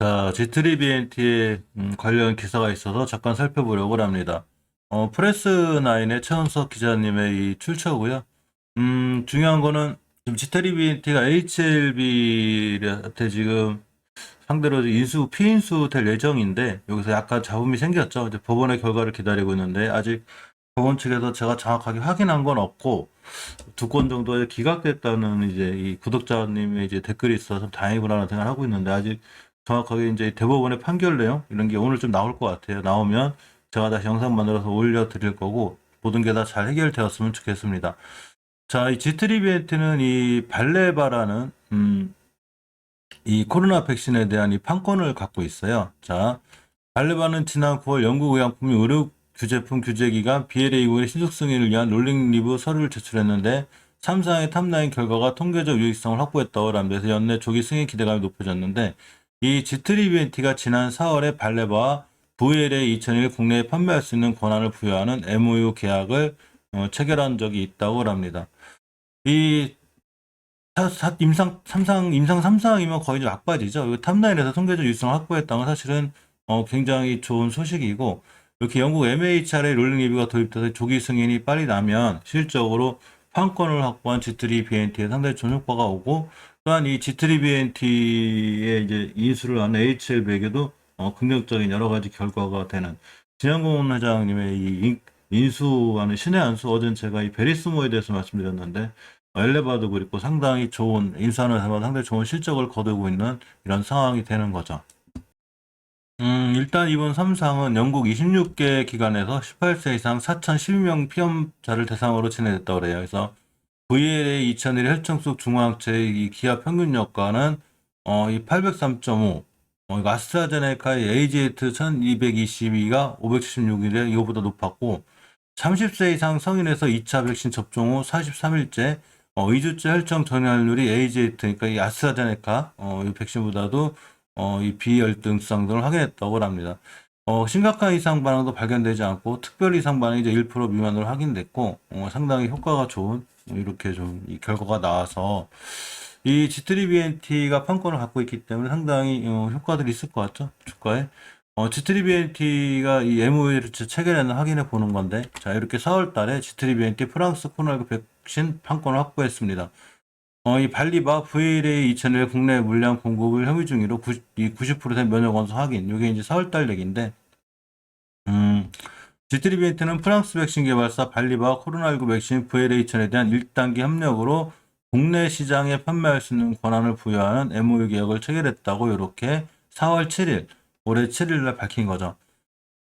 자, G3BNT에 관련 기사가 있어서 잠깐 살펴보려고 합니다. 프레스9의 최원석 기자님의 이 출처고요. 중요한 거는 지금 G3BNT가 HLB한테 지금 상대로 피인수 될 예정인데 여기서 약간 잡음이 생겼죠. 이제 법원의 결과를 기다리고 있는데 아직 법원 측에서 제가 정확하게 확인한 건 없고 두 건 정도에 기각됐다는 이제 이 구독자님의 이제 댓글이 있어서 좀 다행이구나라는 생각을 하고 있는데 아직 정확하게 이제 대법원의 판결 내용 이런 게 오늘 좀 나올 것 같아요. 나오면 제가 다시 영상 만들어서 올려드릴 거고 모든 게 다 잘 해결되었으면 좋겠습니다. 자, 이 G3BNT는 이 발레바라는 이 코로나 백신에 대한 이 판권을 갖고 있어요. 자, 발레바는 지난 9월 영국 의약품이 의료 규제품 규제기관 BLA5의 신속 승인을 위한 롤링 리뷰 서류를 제출했는데 3상의 탑라인 결과가 통계적 유익성을 확보했다고 하면서 연내 조기 승인 기대감이 높아졌는데 이 지트리비엔티가 지난 4월에 발레바와 VLA 2001 국내에 판매할 수 있는 권한을 부여하는 MOU 계약을 체결한 적이 있다고 합니다. 이 임상 3상이면 거의 좀 악바지죠. 이거 탑라인에서 통계적 유익성을 확보했다는 건 사실은 굉장히 좋은 소식이고 이렇게 영국 MHR의 롤링 리뷰가 도입돼서 조기 승인이 빨리 나면 실질적으로 판권을 확보한 G3BNT에 상당히 좋은 효과가 오고 또한 이 G3BNT의 이제 인수를 한 HL백에도 긍정적인 여러 가지 결과가 되는 진영공 회장님의 인수하는 신의 한수 어제는 제가 이 베리스모에 대해서 말씀드렸는데 엘레바도 그렇고 상당히 좋은 인수하는 회사마다 상당히 좋은 실적을 거두고 있는 이런 상황이 되는 거죠. 일단 이번 3상은 영국 26개 기관에서 18세 이상 4,012명 피험자를 대상으로 진행됐다고 그래요. 그래서 VLA 2001 혈청 속 중화항체의 이 기하 평균 효과는 이 803.5, 이거 아스트라제네카의 AZ 1222가 576일에 이거보다 높았고 30세 이상 성인에서 2차 백신 접종 후 43일째 2주째 혈청 전환율이 AZ 그러니까 이 아스트라제네카 이 백신보다도 이 비열등성 등을 확인했다고 합니다. 심각한 이상 반응도 발견되지 않고 특별 이상 반응이 이제 1% 미만으로 확인됐고 상당히 효과가 좋은 이렇게 좀 이 결과가 나와서 이 G3BNT가 판권을 갖고 있기 때문에 상당히 효과들이 있을 것 같죠 주가에. G3BNT가 이 MOU를 체결했나 확인해 보는 건데 자 이렇게 4월 달에 G3BNT 프랑스 코로나19 백신 판권을 확보했습니다. 이 발리바 VLA 2001 국내 물량 공급을 협의 중이로 90% 면역 원소 확인. 이게 이제 4월달 얘기인데, G3비엔트는 프랑스 백신 개발사 발리바 코로나19 백신 VLA 2000에 대한 1단계 협력으로 국내 시장에 판매할 수 있는 권한을 부여하는 MOU 계약을 체결했다고 이렇게 4월 7일, 올해 7일날 밝힌 거죠.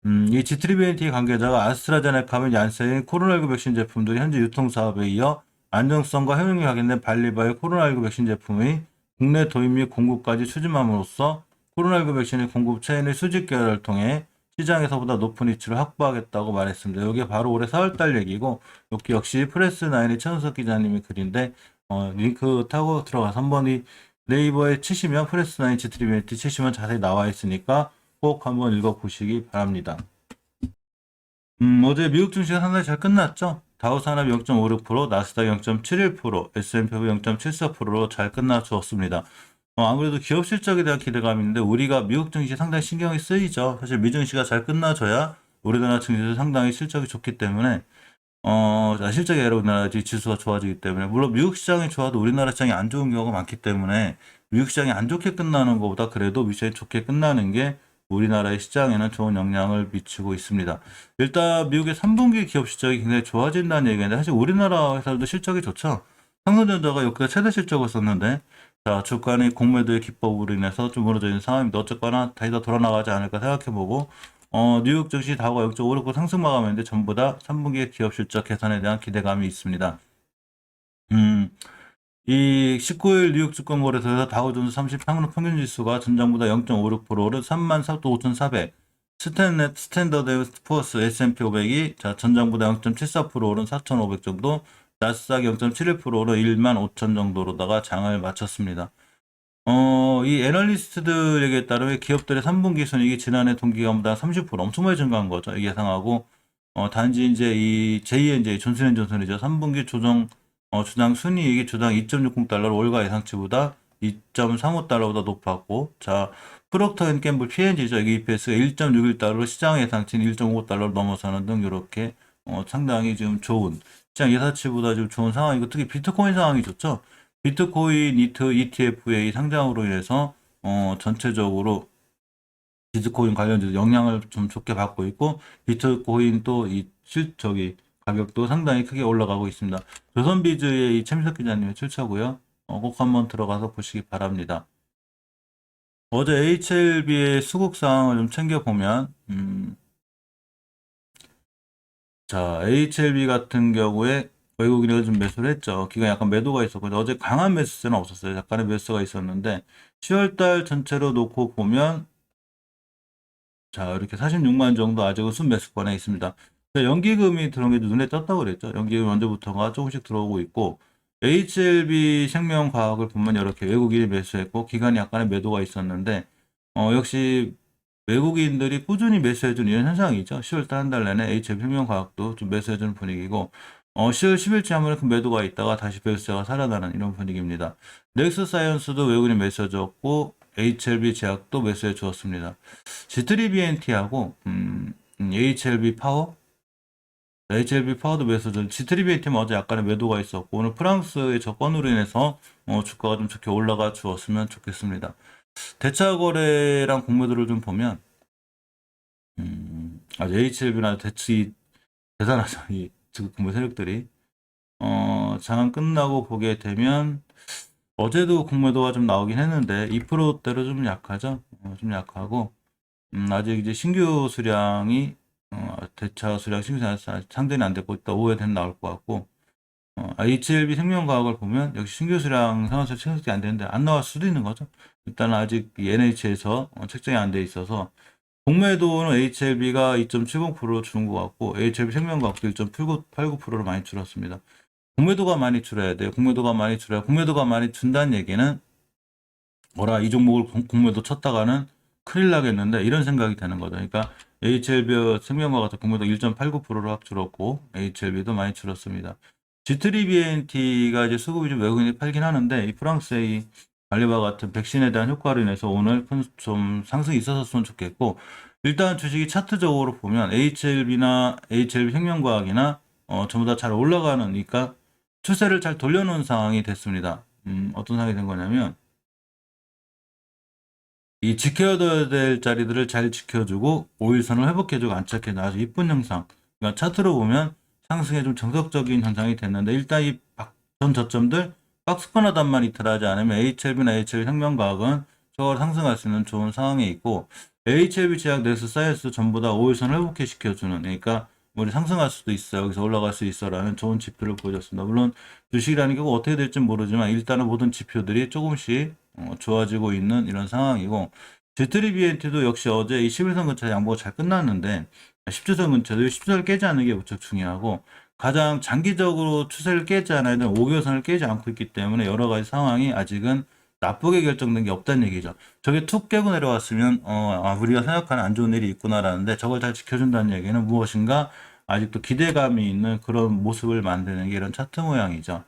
이 G3BNT 관계자가 아스트라제네카 및 얀센의 코로나19 백신 제품들이 현재 유통 사업에 이어 안정성과 효능이 확인된 발리바의 코로나19 백신 제품의 국내 도입 및 공급까지 추진함으로써 코로나19 백신의 공급 체인의 수직 계열을 통해 시장에서보다 높은 위치를 확보하겠다고 말했습니다. 이게 바로 올해 4월달 얘기고 여기 역시 프레스9의 최은석 기자님의 글인데 링크 타고 들어가서 한번 이 네이버에 치시면 프레스9 G3BNT 치시면 자세히 나와 있으니까 꼭 한번 읽어보시기 바랍니다. 어제 미국 증시가 상당히 잘 끝났죠? 다우산업 0.56%, 나스닥 0.71%, S&P 0.74%로 잘 끝나주었습니다. 아무래도 기업 실적에 대한 기대감이 있는데 우리가 미국 증시 상당히 신경이 쓰이죠. 사실 미증시가 잘 끝나줘야 우리나라 증시도 상당히 실적이 좋기 때문에 실적이 우리나라 지수가 좋아지기 때문에 물론 미국 시장이 좋아도 우리나라 시장이 안 좋은 경우가 많기 때문에 미국 시장이 안 좋게 끝나는 것보다 그래도 미국이 좋게 끝나는 게 우리나라의 시장에는 좋은 영향을 미치고 있습니다. 일단 미국의 3분기 기업 실적이 굉장히 좋아진다는 얘기인데 사실 우리나라 회사들도 실적이 좋죠. 삼성전자가 여기가 최대 실적을 썼는데 자 주가는 공매도의 기법으로 인해서 좀 무너져 있는 상황인데 어쨌거나 다시 더 돌아나가지 않을까 생각해보고 뉴욕 증시 다우가 0.56% 상승 마감했는데 전부 다 3분기 기업 실적 개선에 대한 기대감이 있습니다. 이 19일 뉴욕 주권거래소에서 다우존스 30 평균 지수가 전장보다 0.56% 오른 34,5,400. 스탠더드 푸어스 S&P 500이 전장보다 0.74% 오른 4,500 정도, 나스닥 0.71% 오른 15,000 정도로다가 장을 마쳤습니다. 이 애널리스트들에게 따르면 기업들의 3분기 순이익이 지난해 동기간보다 30% 엄청 많이 증가한 거죠. 예상하고 단지 이제 이 J&J 존슨앤존슨이죠. 3분기 주당 순이익이 주당 2.60달러로 월가 예상치보다 2.35달러보다 높았고 자 프록터 앤 gem블 P&G죠. 이게 EPS가 1.61달러, 시장 예상치는 1.5달러를 넘어서는 등 이렇게 상당히 지금 좋은 시장 예상치보다 좀 좋은 상황이고 특히 비트코인 상황이 좋죠. 비트코인 이트 ETF의 상장으로 인해서 전체적으로 비트코인 관련주 영향을 좀 좋게 받고 있고 비트코인 또 이 실적이 가격도 상당히 크게 올라가고 있습니다. 조선비즈의 이 최민석 기자님의 출처고요. 꼭 한번 들어가서 보시기 바랍니다. 어제 HLB의 수급 상황을 좀 챙겨보면, 자, HLB 같은 경우에 외국인이 좀 매수를 했죠. 기간 약간 매도가 있었고, 어제 강한 매수세는 없었어요. 약간의 매수가 있었는데, 10월달 전체로 놓고 보면, 자, 이렇게 46만 정도 아직은 순매수권에 있습니다. 연기금이 들어온 게 눈에 떴다고 그랬죠. 연기금 먼저부터가 조금씩 들어오고 있고, HLB 생명과학을 보면 이렇게 외국인이 매수했고, 기간이 약간의 매도가 있었는데, 역시 외국인들이 꾸준히 매수해주는 이런 현상이죠. 10월달 한 달 내내 HLB 생명과학도 좀 매수해주는 분위기고, 10월 10일째 한 번에 큰 매도가 있다가 다시 매수세가 살아나는 이런 분위기입니다. 넥스사이언스도 외국인이 매수해줬고, HLB 제약도 매수해 주었습니다. G3BNT하고 HLB 파워, HLB 파워도 매수죠. G3BNT는 어제 약간의 매도가 있었고 오늘 프랑스의 저건으로 인해서 주가가 좀 좋게 올라가 주었으면 좋겠습니다. 대차 거래랑 공매도를 좀 보면 아주 HLB나 대치 대단하죠. 이 지금 공매 세력들이 장은 끝나고 보게 되면 어제도 공매도가 좀 나오긴 했는데 2%대로 좀 약하죠. 좀 약하고 아직 이제 신규 수량이 대차 수량 신규 수량 상대는 안 됐고 있다 오후에 되면 나올 것 같고 HLB 생명과학을 보면 역시 신규 수량 상한선 책정이 안 되는데 안 나올 수도 있는 거죠. 일단 아직 NH에서 책정이 안 돼 있어서 공매도는 HLB가 2.70% 줄은 것 같고 HLB 생명과학도 1.89%로 많이 줄었습니다. 공매도가 많이 줄어야 돼요. 공매도가 많이 줄어야 공매도가 많이 준다는 얘기는 뭐라 이 종목을 공매도 쳤다가는 큰일 나겠는데 이런 생각이 되는 거죠. 그러니까 HLB 생명과 같은 공매도 1.89%로 확 줄었고 HLB도 많이 줄었습니다. G3BNT가 이제 수급이 좀 외국인이 팔긴 하는데 이 프랑스의 이 발리바 같은 백신에 대한 효과로 인해서 오늘 좀 상승이 있었으면 좋겠고 일단 주식이 차트적으로 보면 HLB나 HLB 생명과학이나 전부 다 잘 올라가는 그러니까 추세를 잘 돌려놓은 상황이 됐습니다. 어떤 상황이 된 거냐면 이 지켜야 될 자리들을 잘 지켜주고 5일선을 회복해주고 안착해주는 아주 이쁜 형상. 그러니까 차트로 보면 상승에 좀 정석적인 현상이 됐는데 일단 이 전 저점들 박스권 하단만 이탈하지 않으면 HLB나 HLB 생명과학은 저걸 상승할 수 있는 좋은 상황에 있고 HLB 제약, 넥스사이언스 전부 다 5일선 회복해 시켜주는 그러니까 우리 상승할 수도 있어 여기서 올라갈 수 있어라는 좋은 지표를 보여줬습니다. 물론 주식이라는 게 어떻게 될지 모르지만 일단은 모든 지표들이 조금씩 좋아지고 있는 이런 상황이고 G3BNT도 역시 어제 이 11선 근처 양보가 잘 끝났는데 10주선 근처도 10주선을 깨지 않는 게 무척 중요하고 가장 장기적으로 추세를 깨지 않아야 되는 5개선을 깨지 않고 있기 때문에 여러 가지 상황이 아직은 나쁘게 결정된 게 없다는 얘기죠. 저게 툭 깨고 내려왔으면 우리가 생각하는 안 좋은 일이 있구나라는데 저걸 잘 지켜준다는 얘기는 무엇인가 아직도 기대감이 있는 그런 모습을 만드는 게 이런 차트 모양이죠.